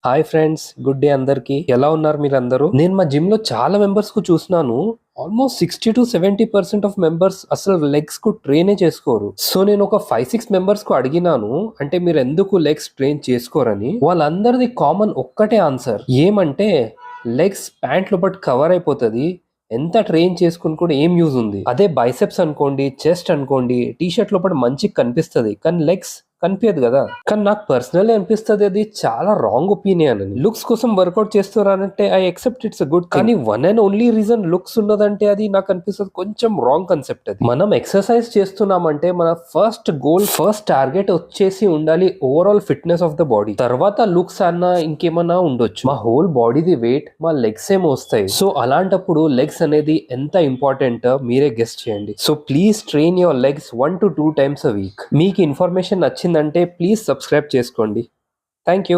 Hi friends, good day అందరికి. ఎలా ఉన్నారు మీరందరూ? నేను మా జిమ్ లో చాలా మెంబర్స్ కు చూసినాను. ఆల్మోస్ట్ 60 to 70% ఆఫ్ మెంబర్స్ అసలు లెగ్స్ కు ట్రైనే చేసుకోరు. సో నేను ఒక 5-6 మెంబర్స్ కు అడిగినాను, అంటే మీరు ఎందుకు లెగ్స్ ట్రైన్ చేసుకోరని. వాళ్ళందరిది కామన్ ఒక్కటే ఆన్సర్, ఏమంటే లెగ్స్ ప్యాంట్ లోపల కవర్ అయిపోతుంది, ఎంత ట్రైన్ చేసుకుని కూడా ఏం యూజ్ ఉంది. అదే బైసెప్స్ అనుకోండి, చెస్ట్ అనుకోండి, టీ షర్ట్ లోపల మంచిగా కనిపిస్తుంది, కానీ లెగ్స్ కనిపించదు కదా. కానీ నాకు పర్సనల్లీ అనిపిస్తుంది అది చాలా రాంగ్ ఒపీనియన్ అని. లుక్స్ కోసం వర్కౌట్ చేస్తున్నారంటే I accept it's a good, కానీ one and only reason looks ఉన్నదంటే అది నాకు అనిపిస్తుంది కొంచెం రాంగ్ కాన్సెప్ట్. అది మనం ఎక్సర్సైజ్ చేస్తున్నామంటే మన ఫస్ట్ గోల్, ఫస్ట్ టార్గెట్ వచ్చేసి ఉండాలి overall fitness of the body. తర్వాత లుక్స్ అన్నా ఇంకేమన్నా ఉండొచ్చు, మా హోల్ బాడీది వెయిట్ మా లెగ్స్ ఏమో వస్తాయి. సో అలాంటప్పుడు లెగ్స్ అనేది ఎంత ఇంపార్టెంట్ మీరే గెస్ట్ చేయండి. So please train your legs 1 to 2 times a week. మీకు ఇన్ఫర్మేషన్ నచ్చిందంటే ప్లీజ్ సబ్స్క్రైబ్ చేసుకోండి. Thank you.